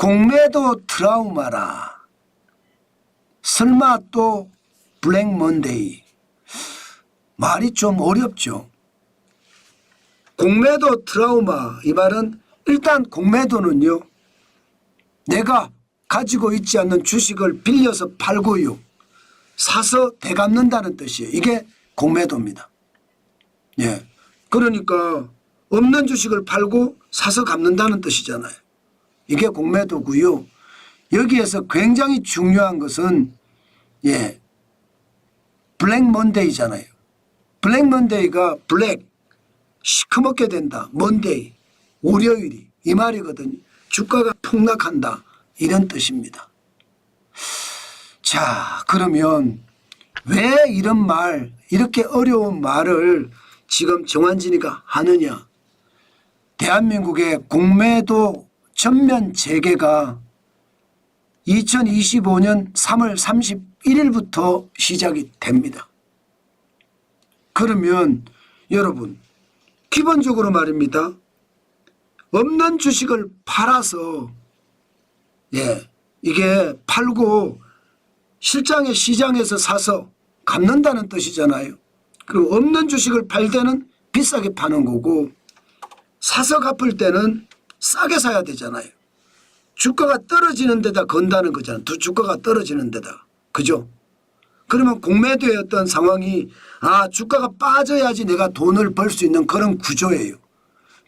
공매도 트라우마라. 설마 또 블랙 먼데이. 말이 좀 어렵죠. 공매도 트라우마, 이 말은 일단 공매도는요, 내가 가지고 있지 않는 주식을 빌려서 팔고요, 사서 되갚는다는 뜻이에요. 이게 공매도입니다. 예. 그러니까 없는 주식을 팔고 사서 갚는다는 뜻이잖아요. 이게 공매도고요. 여기에서 굉장히 중요한 것은 예, 블랙 먼데이잖아요. 블랙 먼데이가 블랙, 시커멓게 된다. 먼데이, 월요일이, 이 말이거든요. 주가가 폭락한다, 이런 뜻입니다. 자, 그러면 왜 이런 말, 이렇게 어려운 말을 지금 정환진이가 하느냐. 대한민국의 공매도 전면 재개가 2025년 3월 31일부터 시작이 됩니다. 그러면 여러분, 기본적으로 말입니다. 없는 주식을 팔아서 예, 이게 팔고 실장의 시장에서 사서 갚는다는 뜻이잖아요. 그리고 없는 주식을 팔 때는 비싸게 파는 거고 사서 갚을 때는 싸게 사야 되잖아요. 주가가 떨어지는 데다 건다는 거잖아요. 주가가 떨어지는 데다. 그죠? 그러면 공매도의 어떤 상황이 주가가 빠져야지 내가 돈을 벌 수 있는 그런 구조예요.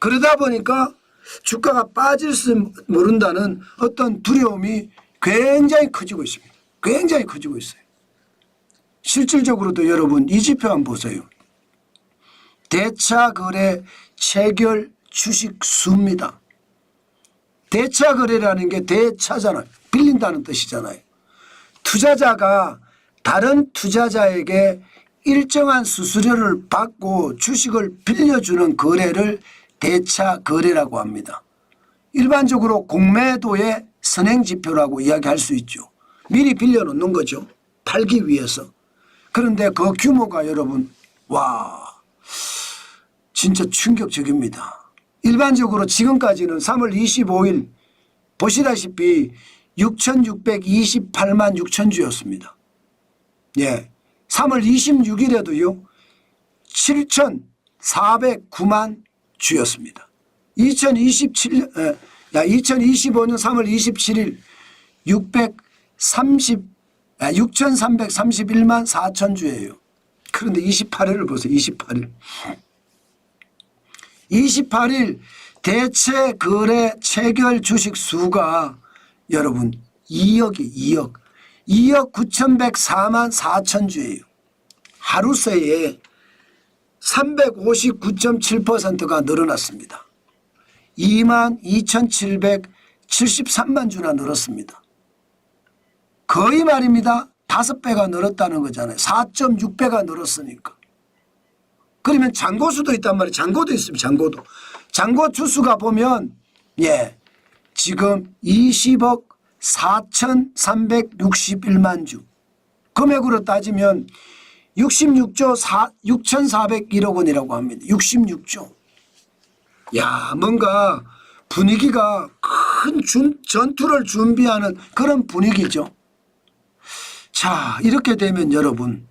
그러다 보니까 주가가 빠질 수 모른다는 어떤 두려움이 굉장히 커지고 있습니다. 굉장히 커지고 있어요. 실질적으로도 여러분 이 지표 한번 보세요. 대차거래 체결 주식 수입니다. 대차거래라는 게 대차잖아요. 빌린다는 뜻이잖아요. 투자자가 다른 투자자에게 일정한 수수료를 받고 주식을 빌려주는 거래를 대차거래라고 합니다. 일반적으로 공매도의 선행지표라고 이야기할 수 있죠. 미리 빌려놓는 거죠. 팔기 위해서. 그런데 그 규모가 여러분 진짜 충격적입니다. 일반적으로 지금까지는 3월 25일 보시다시피 6,628만 6천 주였습니다. 예, 3월 26일에도요 7,409만 주였습니다. 2025년 3월 27일 6,331만 4천 주예요. 그런데 28일을 보세요. 28일 대체 거래 체결 주식 수가 여러분 2억 9,104만 4천 주예요. 하루 새에 359.7%가 늘어났습니다. 22,773만 주나 늘었습니다. 거의 말입니다. 5배가 늘었다는 거잖아요. 4.6배가 늘었으니까. 그러면 잔고수도 있단 말이에요. 잔고도 있습니다. 잔고 주수가 보면 지금 20억 4,361만 주. 금액으로 따지면 66조 6,401억 원이라고 합니다. 66조. 뭔가 분위기가 큰 전투를 준비하는 그런 분위기죠. 자, 이렇게 되면 여러분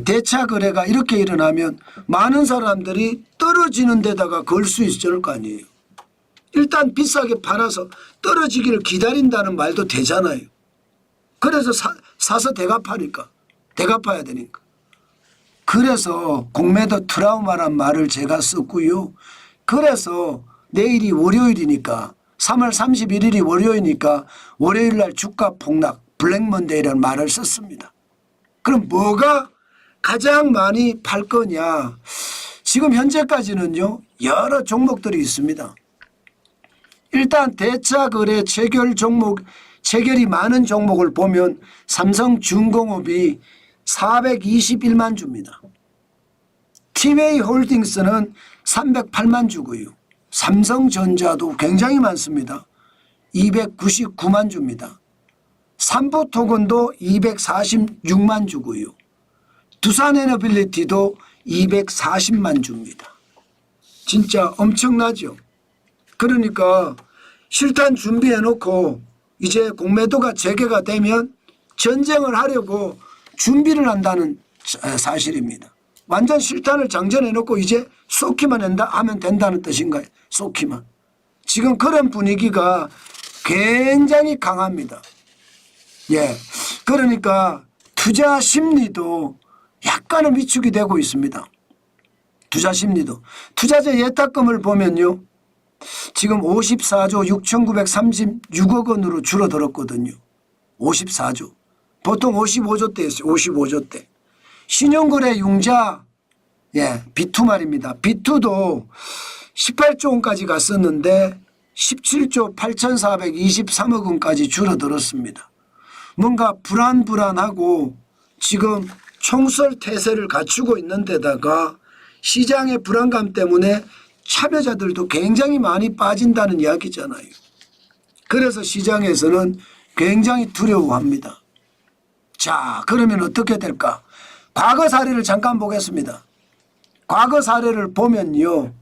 대차 거래가 이렇게 일어나면 많은 사람들이 떨어지는 데다가 걸 수 있을 거 아니에요. 일단 비싸게 팔아서 떨어지기를 기다린다는 말도 되잖아요. 그래서 사서 대갚아야 되니까. 그래서 공매도 트라우마란 말을 제가 썼고요. 그래서 내일이 월요일이니까 3월 31일이 월요일이니까 월요일 날 주가 폭락 블랙먼데이라는 말을 썼습니다. 그럼 뭐가 가장 많이 팔 거냐. 지금 현재까지는요 여러 종목들이 있습니다. 일단 대차거래 체결이 많은 종목을 보면 삼성중공업이 421만 주입니다. 티웨이홀딩스는 308만 주고요. 삼성전자도 굉장히 많습니다. 299만 주입니다. 삼부토건도 246만 주고요. 두산에너빌리티도 240만 주입니다. 진짜 엄청나죠. 그러니까 실탄 준비해 놓고 이제 공매도가 재개가 되면 전쟁을 하려고 준비를 한다는 사실입니다. 완전 실탄을 장전해 놓고 이제 쏘기만 하면 된다는 뜻인가요? 쏘기만. 지금 그런 분위기가 굉장히 강합니다. 예. 그러니까 투자 심리도 약간은 위축이 되고 있습니다. 투자 심리도. 투자자 예탁금을 보면요. 지금 54조 6,936억 원으로 줄어들었거든요. 54조. 보통 55조 대였어요. 55조 대. 신용거래 융자 B2 말입니다. B2도 18조 원까지 갔었는데 17조 8,423억 원까지 줄어들었습니다. 뭔가 불안하고 지금 총설태세를 갖추고 있는 데다가 시장의 불안감 때문에 참여자들도 굉장히 많이 빠진다는 이야기잖아요. 그래서 시장에서는 굉장히 두려워합니다. 자, 그러면 어떻게 될까? 과거 사례를 잠깐 보겠습니다. 과거 사례를 보면요.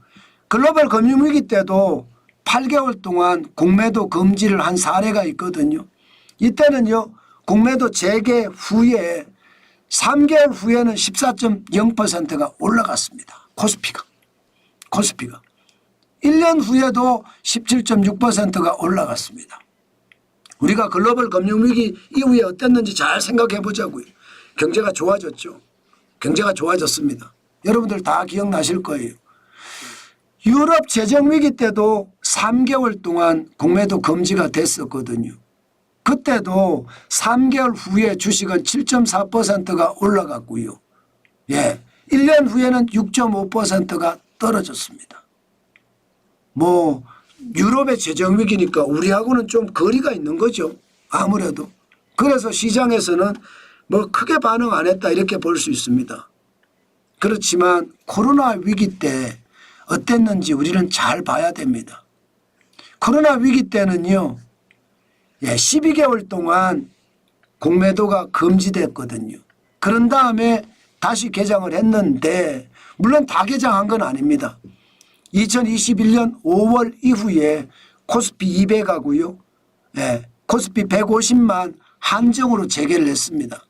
글로벌 금융위기 때도 8개월 동안 공매도 금지를 한 사례가 있거든요. 이때는요. 공매도 재개 후에 3개월 후에는 14.0%가 올라갔습니다. 코스피가. 1년 후에도 17.6%가 올라갔습니다. 우리가 글로벌 금융위기 이후에 어땠는지 잘 생각해 보자고요. 경제가 좋아졌죠. 경제가 좋아졌습니다. 여러분들 다 기억나실 거예요. 유럽 재정위기 때도 3개월 동안 공매도 금지가 됐었거든요. 그때도 3개월 후에 주식은 7.4%가 올라갔고요. 1년 후에는 6.5%가 떨어졌습니다. 유럽의 재정위기니까 우리하고는 좀 거리가 있는 거죠. 아무래도. 그래서 시장에서는 크게 반응 안 했다 이렇게 볼 수 있습니다. 그렇지만 코로나 위기 때 어땠는지 우리는 잘 봐야 됩니다. 코로나 위기 때는요. 12개월 동안 공매도가 금지됐거든요. 그런 다음에 다시 개장을 했는데 물론 다 개장한 건 아닙니다. 2021년 5월 이후에 코스피 200하고요. 코스피 150만 한정으로 재개를 했습니다.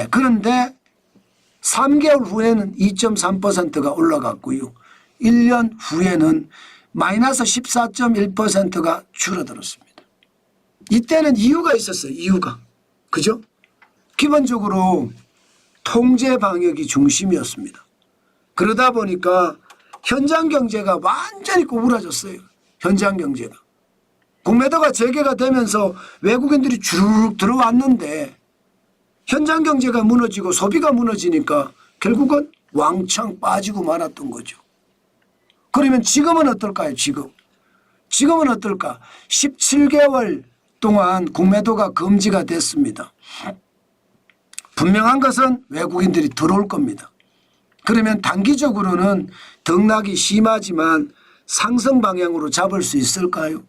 그런데 3개월 후에는 2.3%가 올라갔고요. 1년 후에는 마이너스 14.1%가 줄어들었습니다. 이때는 이유가 있었어요. 이유가. 그죠? 기본적으로 통제 방역이 중심이었습니다. 그러다 보니까 현장 경제가 완전히 구부러졌어요. 현장 경제가. 공매도가 재개가 되면서 외국인들이 주르륵 들어왔는데 현장 경제가 무너지고 소비가 무너지니까 결국은 왕창 빠지고 말았던 거죠. 그러면 지금은 어떨까요? 지금은 어떨까? 17개월 동안 공매도가 금지가 됐습니다. 분명한 것은 외국인들이 들어올 겁니다. 그러면 단기적으로는 등락이 심하지만 상승 방향으로 잡을 수 있을까요?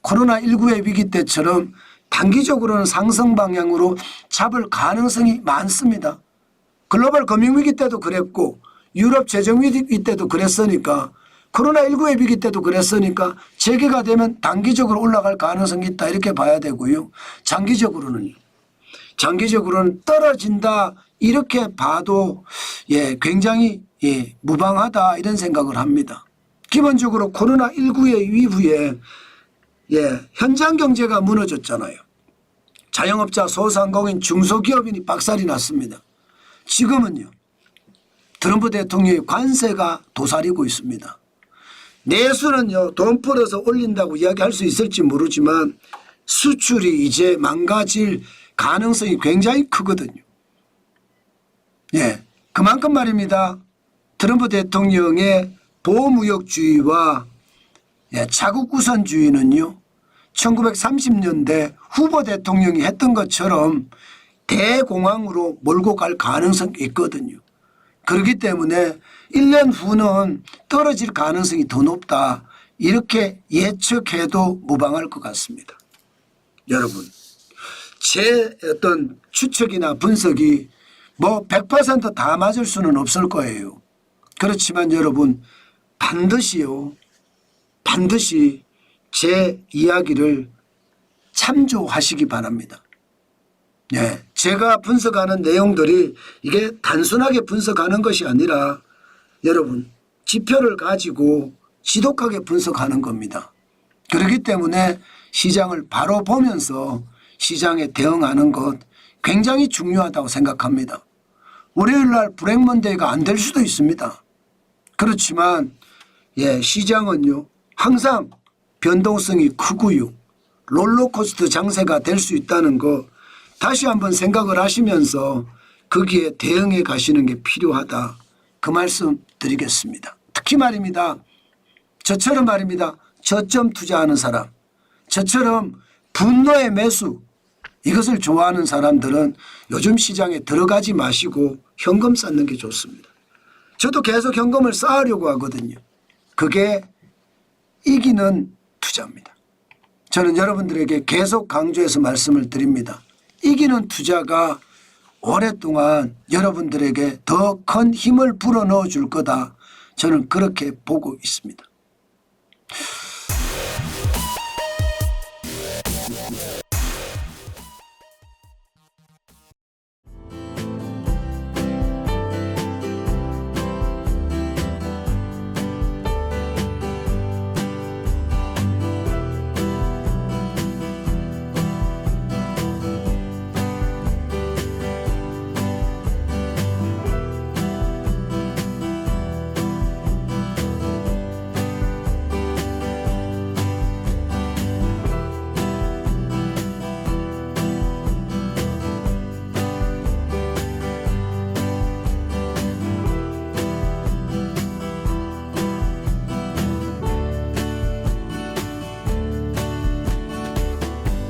코로나19의 위기 때처럼 단기적으로는 상승 방향으로 잡을 가능성이 많습니다. 글로벌 금융위기 때도 그랬고 유럽 재정위기 때도 그랬으니까 코로나19의 위기 때도 그랬으니까 재개가 되면 단기적으로 올라갈 가능성이 있다 이렇게 봐야 되고요. 장기적으로는 떨어진다 이렇게 봐도 굉장히 무방하다 이런 생각을 합니다. 기본적으로 코로나19의 이후에 현장 경제가 무너졌잖아요. 자영업자, 소상공인, 중소기업인이 박살이 났습니다. 지금은요. 트럼프 대통령의 관세가 도사리고 있습니다. 내수는요. 돈 풀어서 올린다고 이야기할 수 있을지 모르지만 수출이 이제 망가질 가능성이 굉장히 크거든요. 그만큼 말입니다. 트럼프 대통령의 보호무역주의와 자국 우선주의는요. 1930년대 후보 대통령이 했던 것처럼 대공황으로 몰고 갈 가능성이 있거든요. 그렇기 때문에 1년 후는 떨어질 가능성이 더 높다. 이렇게 예측해도 무방할 것 같습니다. 여러분, 제 어떤 추측이나 분석이 100% 맞을 수는 없을 거예요. 그렇지만 여러분 반드시 제 이야기를 참조하시기 바랍니다. 네, 제가 분석하는 내용들이 이게 단순하게 분석하는 것이 아니라 여러분 지표를 가지고 지독하게 분석하는 겁니다. 그렇기 때문에 시장을 바로 보면서 시장에 대응하는 것 굉장히 중요하다고 생각합니다. 월요일 날 블랙먼데이가 안 될 수도 있습니다. 그렇지만 시장은요 항상 변동성이 크고요. 롤러코스터 장세가 될 수 있다는 거 다시 한번 생각을 하시면서 거기에 대응해 가시는 게 필요하다. 그 말씀 드리겠습니다. 특히 말입니다. 저처럼 말입니다. 저점 투자하는 사람, 저처럼 분노의 매수 이것을 좋아하는 사람들은 요즘 시장에 들어가지 마시고 현금 쌓는 게 좋습니다. 저도 계속 현금을 쌓으려고 하거든요. 그게 이기는 투자입니다. 저는 여러분들에게 계속 강조해서 말씀을 드립니다. 이기는 투자가 오랫동안 여러분들에게 더 큰 힘을 불어넣어 줄 거다. 저는 그렇게 보고 있습니다.